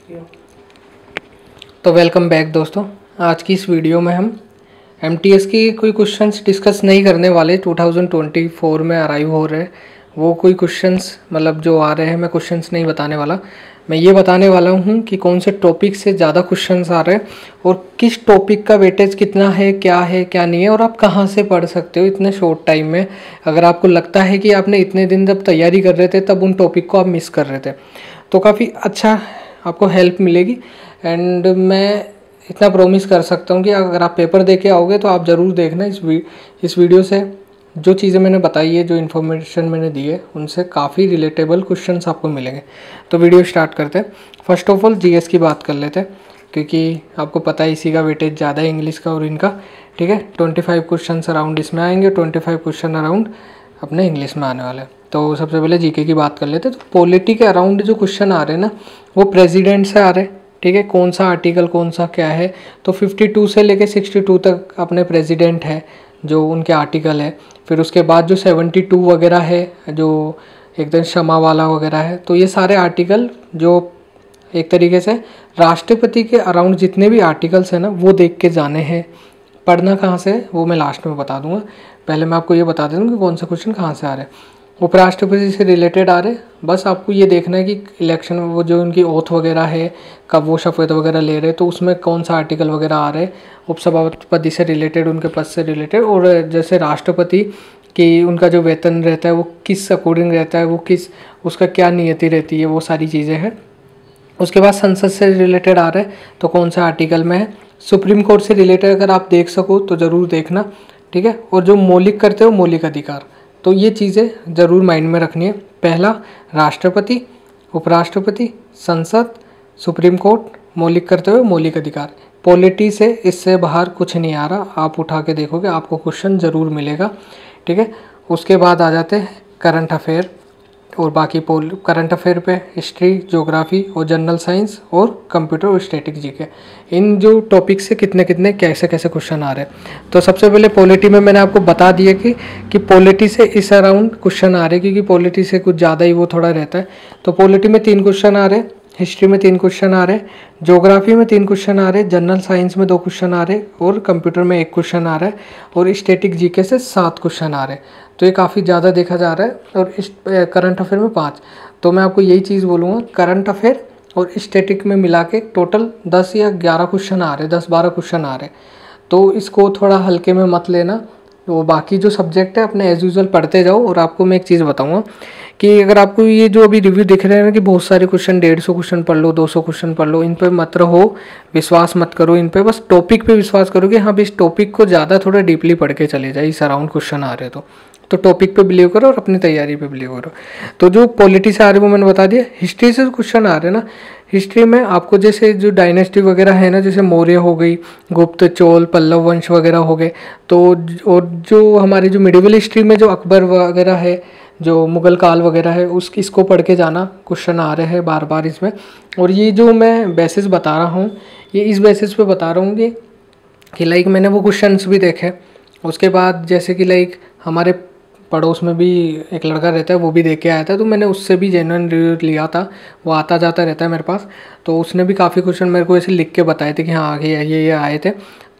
तो welcome back दोस्तों। आज की इस वीडियो में हम एमटीएस की कोई क्वेश्चंस डिस्कस नहीं करने वाले। 2024 में अराइव हो रहे वो कोई क्वेश्चंस मतलब जो आ रहे हैं, मैं क्वेश्चंस नहीं बताने वाला। मैं ये बताने वाला हूँ कि कौन से टॉपिक से ज़्यादा क्वेश्चंस आ रहे हैं और किस टॉपिक का वेटेज कितना है क्या नहीं है, और आप कहाँ से पढ़ सकते हो इतने शॉर्ट टाइम में। अगर आपको लगता है कि आपने इतने दिन जब तैयारी कर रहे थे तब उन टॉपिक को आप मिस कर रहे थे, तो काफ़ी अच्छा आपको हेल्प मिलेगी। एंड मैं इतना प्रॉमिस कर सकता हूँ कि अगर आप पेपर दे के आओगे तो आप ज़रूर देखना इस वीडियो से जो चीज़ें मैंने बताई है, जो इन्फॉर्मेशन मैंने दी है, उनसे काफ़ी रिलेटेबल क्वेश्चंस आपको मिलेंगे। तो वीडियो स्टार्ट करते हैं। फर्स्ट ऑफ ऑल जीएस की बात कर लेते हैं, क्योंकि आपको पता है इसी का वेटेज ज़्यादा है, इंग्लिश का और इनका। ठीक है, 25 क्वेश्चन अराउंड इसमें आएंगे, 25 क्वेश्चन अराउंड अपने इंग्लिश में आने वाले हैं। तो सबसे पहले जीके की बात कर लेते हैं। तो पॉलिटी के अराउंड जो क्वेश्चन आ रहे हैं ना, वो प्रेसिडेंट से आ रहे हैं। ठीक है, कौन सा आर्टिकल कौन सा क्या है, तो 52 से लेके 62 तक अपने प्रेसिडेंट है जो उनके आर्टिकल है। फिर उसके बाद जो 72 वगैरह है, जो एकदम क्षमा वाला वगैरह है, तो ये सारे आर्टिकल जो एक तरीके से राष्ट्रपति के अराउंड जितने भी आर्टिकल्स हैं ना, वो देख के जाने हैं। पढ़ना कहाँ से वो मैं लास्ट में बता दूंगा, पहले मैं आपको ये बता देता हूँ कि कौन सा क्वेश्चन कहाँ से आ रहे हैं। उपराष्ट्रपति से रिलेटेड आ रहे, बस आपको ये देखना है कि इलेक्शन वो जो उनकी ओथ वगैरह है, कब वो शपथ वगैरह ले रहे, तो उसमें कौन सा आर्टिकल वगैरह आ रहे हैं। उपसभापति से रिलेटेड, उनके पद से रिलेटेड, और जैसे राष्ट्रपति कि उनका जो वेतन रहता है वो किस अकॉर्डिंग रहता है, वो किस उसका क्या नियति रहती है, वो सारी चीज़ें हैं। उसके बाद संसद से रिलेटेड आ रहा है तो कौन सा आर्टिकल में है। सुप्रीम कोर्ट से रिलेटेड अगर आप देख सको तो ज़रूर देखना। ठीक है, और जो मौलिक करते हो मौलिक अधिकार, तो ये चीज़ें ज़रूर माइंड में रखनी है। पहला राष्ट्रपति, उपराष्ट्रपति, संसद, सुप्रीम कोर्ट, मौलिक करते हुए मौलिक अधिकार। पॉलिटी से इससे बाहर कुछ नहीं आ रहा, आप उठा के देखोगे आपको क्वेश्चन ज़रूर मिलेगा। ठीक है, उसके बाद आ जाते हैं करंट अफेयर और बाकी करंट अफेयर पे हिस्ट्री, ज्योग्राफी और जनरल साइंस और कंप्यूटर और स्टैटिक जीके, इन जो टॉपिक से कितने कितने कैसे कैसे क्वेश्चन आ रहे हैं। तो सबसे पहले पॉलिटी में मैंने आपको बता दिया कि पॉलिटी से इस अराउंड क्वेश्चन आ रहे हैं, क्योंकि पॉलिटी से कुछ ज़्यादा ही वो थोड़ा रहता है। तो पॉलिटी में 3 क्वेश्चन आ रहे हैं, हिस्ट्री में 3 क्वेश्चन आ रहे हैं, ज्योग्राफी में 3 क्वेश्चन आ रहे हैं, जनरल साइंस में 2 क्वेश्चन आ रहे हैं और कंप्यूटर में 1 क्वेश्चन आ रहा है, और स्टैटिक जीके से 7 क्वेश्चन आ रहे हैं। तो ये काफ़ी ज़्यादा देखा जा रहा है। और इस करंट अफेयर में 5। तो मैं आपको यही चीज़ बोलूँगा, करंट अफेयर और स्टैटिक में मिला के टोटल 10 या 11 क्वेश्चन आ रहे हैं, 10-12 क्वेश्चन आ रहे हैं। तो इसको थोड़ा हल्के में मत लेना। तो बाकी जो सब्जेक्ट है अपने एज यूजुअल पढ़ते जाओ। और आपको मैं एक चीज़ बताऊंगा कि अगर आपको ये जो अभी रिव्यू दिख रहे हैं ना कि बहुत सारे क्वेश्चन, 150 क्वेश्चन पढ़ लो, 200 क्वेश्चन पढ़ लो, इन पे मत रहो, विश्वास मत करो इन पे। बस टॉपिक पे विश्वास करो कि हाँ भी इस टॉपिक को ज़्यादा थोड़ा डीपली पढ़ के चले जाए, इस अराउंड क्वेश्चन आ रहे तो टॉपिक पे बिलीव करो और अपनी तैयारी पे बिलीव करो। तो जो पॉलिटी से आ रहे वो मैंने बता दिया। हिस्ट्री से क्वेश्चन आ रहे हैं ना, हिस्ट्री में आपको जैसे जो डायनेस्टी वगैरह है ना, जैसे मौर्य हो गई, गुप्त, चोल, पल्लव वंश वगैरह हो गए, तो और जो हमारी जो मिडिवल हिस्ट्री में जो अकबर वगैरह है, जो मुगल काल वगैरह है, इसको पढ़ के जाना। क्वेश्चन आ रहे हैं बार बार इसमें। और ये जो मैं बेसिस बता रहा हूँ, ये इस बेसिस पे बता रहा हूँ कि लाइक मैंने वो क्वेश्चंस भी देखे। उसके बाद जैसे कि लाइक हमारे पड़ोस में भी एक लड़का रहता है, वो भी देख के आया था, तो मैंने उससे भी जेन्युइन रिव्यू लिया था। वो आता जाता रहता है मेरे पास, तो उसने भी काफ़ी क्वेश्चन मेरे को ऐसे लिख के बताए थे कि हाँ आगे ये आए थे।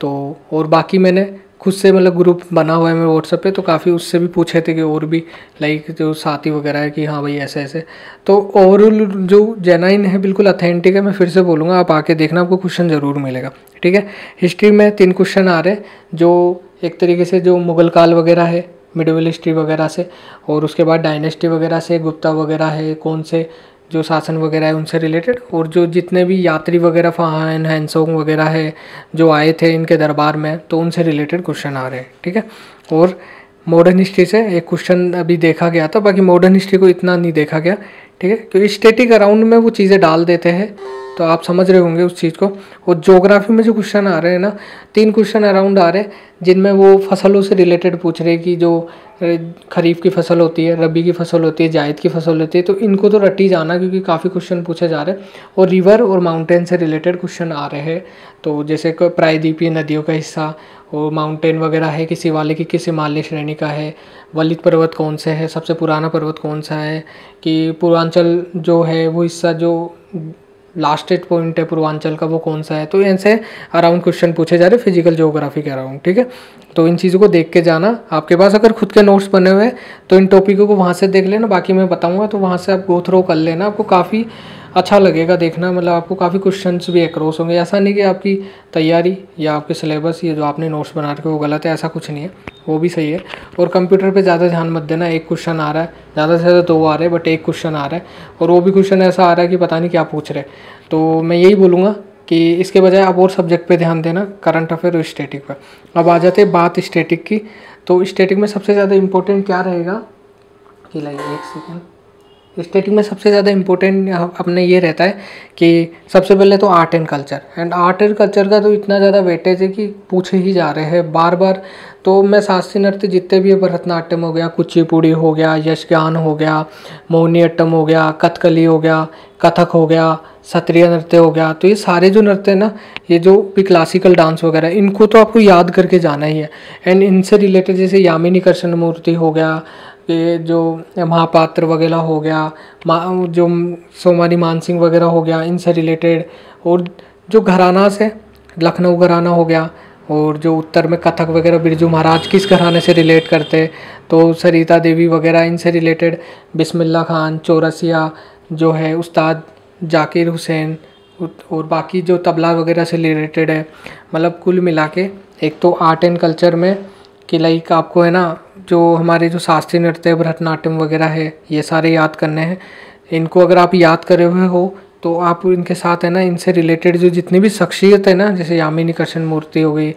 तो और बाकी मैंने खुद से मतलब ग्रुप बना हुआ है मेरे व्हाट्सएप पे, तो काफ़ी उससे भी पूछे थे कि और भी लाइक जो साथी वगैरह है कि हाँ भाई ऐसे ऐसे। तो ओवरऑल जो जेन्युइन है, बिल्कुल अथेंटिक है। मैं फिर से बोलूँगा, आप आके देखना, आपको क्वेश्चन ज़रूर मिलेगा। ठीक है, हिस्ट्री में 3 क्वेश्चन आ रहे हैं, जो एक तरीके से जो मुगल काल वगैरह है, मिडिवल हिस्ट्री वगैरह से, और उसके बाद डायनेस्टी वगैरह से, गुप्ता वगैरह है, कौन से जो शासन वगैरह है उनसे रिलेटेड, और जो जितने भी यात्री वगैरह फाहान हैंसोंग वगैरह है जो आए थे इनके दरबार में, तो उनसे रिलेटेड क्वेश्चन आ रहे हैं। ठीक है, और मॉडर्न हिस्ट्री से एक क्वेश्चन अभी देखा गया था, बाकी मॉडर्न हिस्ट्री को इतना नहीं देखा गया। ठीक है, क्योंकि स्टैटिक अराउंड में वो चीज़ें डाल देते हैं, तो आप समझ रहे होंगे उस चीज़ को। और ज्योग्राफी में जो क्वेश्चन आ रहे हैं ना, 3 क्वेश्चन अराउंड आ रहे हैं, जिनमें वो फसलों से रिलेटेड पूछ रहे हैं कि जो खरीफ की फसल होती है, रबी की फसल होती है, जायद की फसल होती है, तो इनको तो रटी जाना, क्योंकि काफ़ी क्वेश्चन पूछे जा रहे हैं। और रिवर और माउंटेन से रिलेटेड क्वेश्चन आ रहे हैं, तो जैसे प्रायद्वीपीय नदियों का हिस्सा, और माउंटेन वगैरह है कि शिवालिक की किस हिमालय श्रेणी का है, वलित पर्वत कौन से है, सबसे पुराना पर्वत कौन सा है, कि पूर्वांचल जो है वो हिस्सा जो लास्टेड पॉइंट है पूर्वांचल का वो कौन सा है। तो ऐसे अराउंड क्वेश्चन पूछे जा रहे फिजिकल ज्योग्राफी के अराउंड, ठीक है। तो इन चीज़ों को देख के जाना। आपके पास अगर खुद के नोट्स बने हुए हैं तो इन टॉपिकों को वहाँ से देख लेना, बाकी मैं बताऊँगा तो वहाँ से आप गो थ्रो कर लेना, आपको काफ़ी अच्छा लगेगा देखना। मतलब आपको काफ़ी क्वेश्चंस भी एक्रॉस होंगे। ऐसा नहीं कि आपकी तैयारी या आपके सिलेबस ये जो आपने नोट्स बना रखे वो गलत है, ऐसा कुछ नहीं है, वो भी सही है। और कंप्यूटर पे ज़्यादा ध्यान मत देना, एक क्वेश्चन आ रहा है, ज़्यादा से ज़्यादा 2 आ रहे हैं, बट एक क्वेश्चन आ रहा है और वो भी क्वेश्चन ऐसा आ रहा है कि पता नहीं क्या पूछ रहे। तो मैं यही बोलूँगा कि इसके बजाय आप और सब्जेक्ट पे ध्यान देना, करंट अफेयर और स्टैटिक पर। अब आ जाते हैं बात स्टैटिक की। तो स्टैटिक में सबसे ज़्यादा इंपॉर्टेंट क्या रहेगा कि लाइक एक सेकेंड, स्टैटिक में सबसे ज़्यादा इम्पोर्टेंट अपने ये रहता है कि सबसे पहले तो art and culture. And art and culture का तो इतना ज़्यादा वेटेज है कि पूछे ही जा रहे हैं बार बार। तो मैं शास्त्रीय नृत्य जितने भी है, भरतनाट्यम हो गया, कुचिपुड़ी हो गया, यक्षगान हो गया, मोहिनीअट्टम हो गया, कथकली हो गया, कथक हो गया, क्षत्रिय नृत्य हो गया, तो ये सारे जो नृत्य है ना, ये जो भी क्लासिकल डांस वगैरह, इनको तो आपको याद करके जाना ही है। एंड इनसे रिलेटेड जैसे यामिनी कृष्णमूर्ति हो गया, ये जो महापात्र वगैरह हो गया, जो सोमानी मानसिंह वगैरह हो गया, इनसे रिलेटेड। और जो घराना से लखनऊ घराना हो गया, और जो उत्तर में कथक वगैरह बिरजू महाराज किस घराने से रिलेट करते, तो सरिता देवी वगैरह इनसे रिलेटेड, बिस्मिल्लाह खान, चौरसिया जो है उस्ताद जाकिर हुसैन, और बाकी जो तबला वगैरह से रिलेटेड है। मतलब कुल मिला के एक तो आर्ट एंड कल्चर में कि लाइक आपको है ना, जो हमारे जो शास्त्रीय नृत्य भरतनाट्यम वगैरह है, ये सारे याद करने हैं। इनको अगर आप याद करे हुए हो तो आप इनके साथ है ना, इनसे रिलेटेड जो जितनी भी शख्सियत है ना, जैसे यामिनी कृष्णमूर्ति हो गई,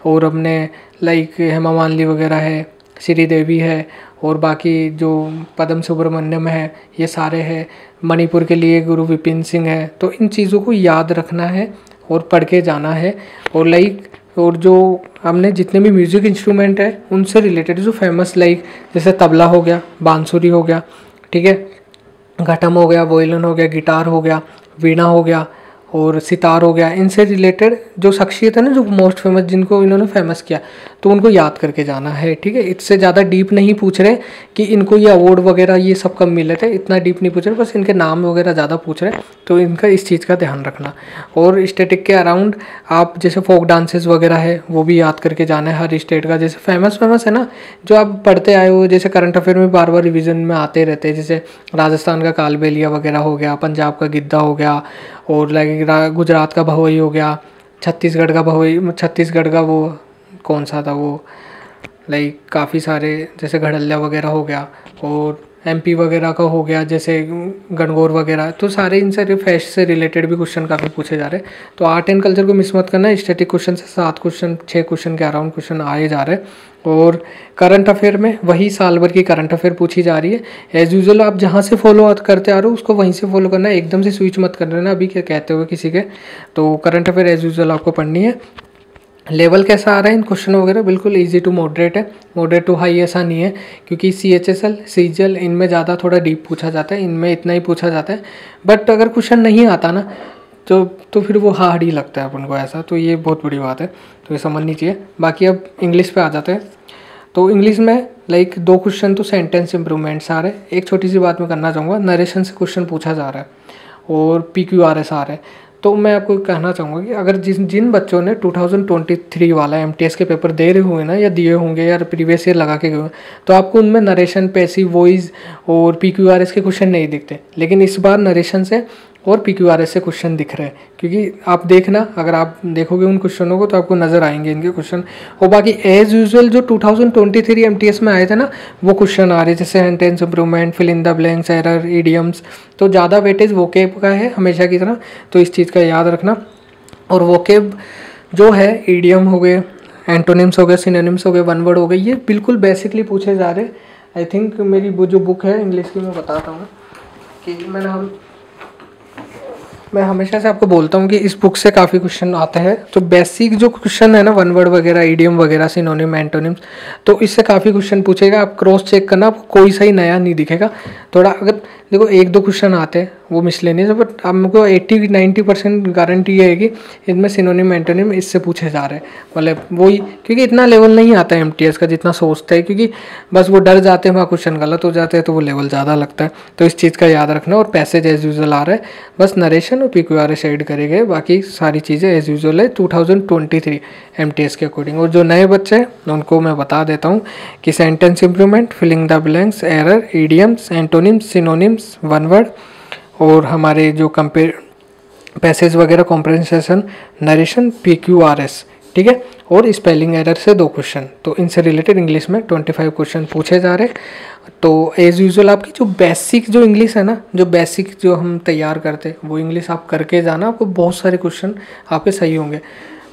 और अपने लाइक हेमा मालिनी वगैरह है, श्री देवी है, और बाकी जो पद्म सुब्रमण्यम है, ये सारे हैं। मणिपुर के लिए गुरु विपिन सिंह है। तो इन चीज़ों को याद रखना है और पढ़ के जाना है। और लाइक और जो हमने जितने भी म्यूज़िक इंस्ट्रूमेंट है उनसे रिलेटेड जो फेमस लाइक जैसे तबला हो गया, बांसुरी हो गया, ठीक है, घटम हो गया, वोयलिन हो गया, गिटार हो गया, वीणा हो गया और सितार हो गया, इनसे रिलेटेड जो शख्सियत है ना, जो मोस्ट फेमस जिनको इन्होंने फेमस किया, तो उनको याद करके जाना है, ठीक है। इससे ज़्यादा डीप नहीं पूछ रहे कि इनको ये अवार्ड वगैरह ये सब कब मिले थे, इतना डीप नहीं पूछ रहे, बस इनके नाम वगैरह ज़्यादा पूछ रहे। तो इनका इस चीज़ का ध्यान रखना। और स्टैटिक के अराउंड आप जैसे फोक डांसेस वगैरह है वो भी याद करके जाना है हर स्टेट का, जैसे फेमस है ना, जो आप पढ़ते आए हो, जैसे करंट अफेयर में बार बार रिविजन में आते रहते हैं, जैसे राजस्थान का कालबेलिया वगैरह हो गया, पंजाब का गिद्दा हो गया, और लाइक गुजरात का भवई हो गया, छत्तीसगढ़ का भवई, छत्तीसगढ़ का वो कौन सा था वो, लाइक काफ़ी सारे जैसे घड़ल्ला वगैरह हो गया, और एमपी वगैरह का हो गया जैसे गणगौर वगैरह। तो सारे इन सारे फेस्ट से रिलेटेड भी क्वेश्चन काफ़ी पूछे जा रहे हैं। तो आर्ट एंड कल्चर को मिस मत करना। स्टैटिक क्वेश्चन से 7 क्वेश्चन 6 क्वेश्चन के अराउंड क्वेश्चन आए जा रहे हैं। और करंट अफेयर में वही साल भर की करंट अफेयर पूछी जा रही है एज यूजुअल। आप जहाँ से फॉलो करते आ रहे हो उसको वहीं से फॉलो करना है, एकदम से स्विच मत कर लेना अभी क्या कहते हुए किसी के। तो करंट अफेयर एज यूजुअल आपको पढ़नी है। लेवल कैसा आ रहा है इन क्वेश्चन वगैरह, बिल्कुल इजी टू मॉडरेट है, मॉडरेट टू हाई ऐसा नहीं है, क्योंकि CHSL CGL इनमें ज़्यादा थोड़ा डीप पूछा जाता है, इनमें इतना ही पूछा जाता है। बट अगर क्वेश्चन नहीं आता ना तो फिर वो हार्ड ही लगता है अपन को ऐसा, तो ये बहुत बड़ी बात है, तो ये समझनी चाहिए। बाकी अब इंग्लिश पे आ जाते हैं। तो इंग्लिश में लाइक 2 क्वेश्चन तो सेंटेंस इंप्रूवमेंट्स आ रहे हैं। एक छोटी सी बात मैं करना चाहूँगा, नरेशन से क्वेश्चन पूछा जा रहा है और PQRS आ रहे हैं। तो मैं आपको कहना चाहूँगा कि अगर जिन बच्चों ने 2023 वाला MTS के पेपर दे रहे हुए ना, या दिए होंगे या प्रीवियस ईयर लगा के गए, तो आपको उनमें नरेशन, पैसिव वॉइस और PQRS के क्वेश्चन नहीं दिखते। लेकिन इस बार नरेशन से और PQRS से क्वेश्चन दिख रहे हैं, क्योंकि आप देखना, अगर आप देखोगे उन क्वेश्चनों को तो आपको नज़र आएंगे इनके क्वेश्चन। और बाकी एज यूजुअल जो 2023 MTS में आए थे ना, वो क्वेश्चन आ रहे, जैसे sentence improvement, fill in the blanks, error, idioms. तो ज़्यादा वेटेज वोकेब का है हमेशा की तरह, तो इस चीज़ का याद रखना। और वोकेब जो है, इडियम हो गए, एंटोनिम्स हो गए, सिनोनिम्स हो गए, वन वर्ड हो गए, ये बिल्कुल बेसिकली पूछे जा रहे। आई थिंक मेरी वो जो बुक है इंग्लिश की, मैं बताता हूँ कि मैं हमेशा से आपको बोलता हूँ कि इस बुक से काफ़ी क्वेश्चन आते हैं। तो बेसिक जो क्वेश्चन है ना, वन वर्ड वगैरह, इडियम वगैरह, सिनोनिम, एंटोनिम्स, तो इससे काफ़ी क्वेश्चन पूछेगा। आप क्रॉस चेक करना, आपको कोई सही नया नहीं दिखेगा। थोड़ा अगर देखो 1-2 क्वेश्चन आते हैं वो मिसलेनियस, बट हमको 80-90% गारंटी ये है कि इनमें सिनोनिम, एंटोनिम इससे पूछे जा रहे हैं। मतलब वही, क्योंकि इतना लेवल नहीं आता है MTS का जितना सोचते हैं, क्योंकि बस वो डर जाते हैं वहाँ क्वेश्चन गलत हो जाते हैं, तो वो लेवल ज़्यादा लगता है। तो इस चीज़ का याद रखना। और पैसेज एज यूजुअल आ रहा है, बस नरेशन और PQRS ऐड करे गए, बाकी सारी चीज़ें एज यूजुअल है 2023 MTS के अकॉर्डिंग। और जो नए बच्चे हैं उनको मैं बता देता हूँ कि sentence improvement, filling the blanks, error, idioms, antonyms, synonyms, one word, और हमारे जो कंपेयर पैसेज वगैरह, कॉम्प्रेंसेशन, नरेशन, PQRS, ठीक है, और स्पेलिंग एरर से 2 क्वेश्चन। तो इनसे रिलेटेड इंग्लिश में 25 क्वेश्चन पूछे जा रहे। तो एज़ यूजुअल आपकी जो बेसिक जो इंग्लिश है ना, जो बेसिक जो हम तैयार करते वो इंग्लिश आप करके जाना, आपको बहुत सारे क्वेश्चन आपके सही होंगे।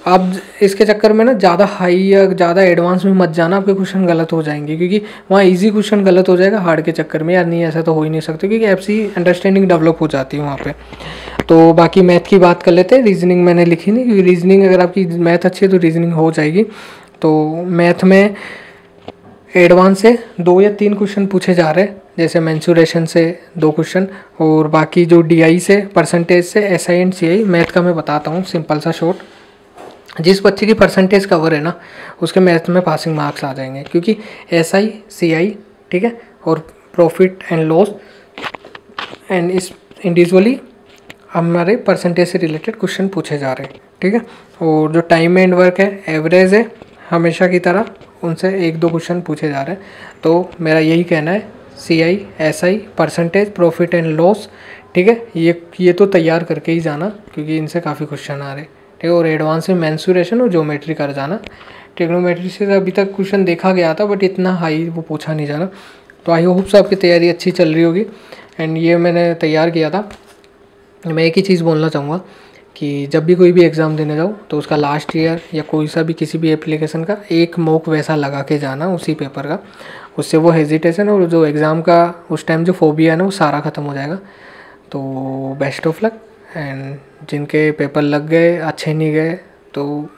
आप इसके चक्कर में ना ज़्यादा हाई या ज़्यादा एडवांस में मत जाना, आपके क्वेश्चन गलत हो जाएंगे, क्योंकि वहाँ इजी क्वेश्चन गलत हो जाएगा हार्ड के चक्कर में। यार नहीं, ऐसा तो हो ही नहीं सकता, क्योंकि ऐसी अंडरस्टैंडिंग डेवलप हो जाती है वहाँ पे। तो बाकी मैथ की बात कर लेते हैं। रीजनिंग मैंने लिखी नहीं, क्योंकि रीजनिंग अगर आपकी मैथ अच्छी है तो रीजनिंग हो जाएगी। तो मैथ में एडवांस से 2 या 3 क्वेश्चन पूछे जा रहे हैं, जैसे मेंसुरेशन से 2 क्वेश्चन, और बाकी जो DI से, परसेंटेज से, SI एंड CI। मैथ का मैं बताता हूँ सिंपल सा शॉर्ट। जिस बच्चे की परसेंटेज कवर है ना, उसके मैथ में पासिंग मार्क्स आ जाएंगे, क्योंकि SI CI, ठीक है, और प्रॉफिट एंड लॉस एंड इस इंडिविजुअली हमारे परसेंटेज से रिलेटेड क्वेश्चन पूछे जा रहे हैं, ठीक है। और जो टाइम एंड वर्क है, एवरेज है, हमेशा की तरह उनसे 1-2 क्वेश्चन पूछे जा रहे हैं। तो मेरा यही कहना है, CI, SI, percentage, profit and loss, ठीक है, ये तो तैयार करके ही जाना, क्योंकि इनसे काफ़ी क्वेश्चन आ रहे हैं, ठीक है। और एडवांस में मेंसुरेशन और ज्योमेट्री कर जाना। ट्रिग्नोमेट्री से अभी तक क्वेश्चन देखा गया था, बट इतना हाई वो पूछा नहीं जाना। तो आई होप से आपकी तैयारी अच्छी चल रही होगी। एंड ये मैंने तैयार किया था। मैं एक ही चीज़ बोलना चाहूँगा कि जब भी कोई भी एग्ज़ाम देने जाओ तो उसका लास्ट ईयर या कोई सा भी किसी भी एप्लीकेशन का एक मॉक वैसा लगा के जाना उसी पेपर का। उससे वो हेजिटेशन और जो एग्ज़ाम का उस टाइम जो फोबिया है ना, वो सारा ख़त्म हो जाएगा। तो बेस्ट ऑफ लक। एंड जिनके पेपर लग गए, अच्छे नहीं गए, तो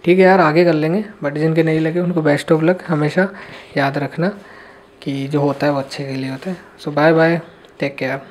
ठीक है यार, आगे कर लेंगे, बट जिनके नहीं लगे उनको बेस्ट ऑफ लक। हमेशा याद रखना कि जो होता है वो अच्छे के लिए होता है। सो बाय बाय, टेक केयर।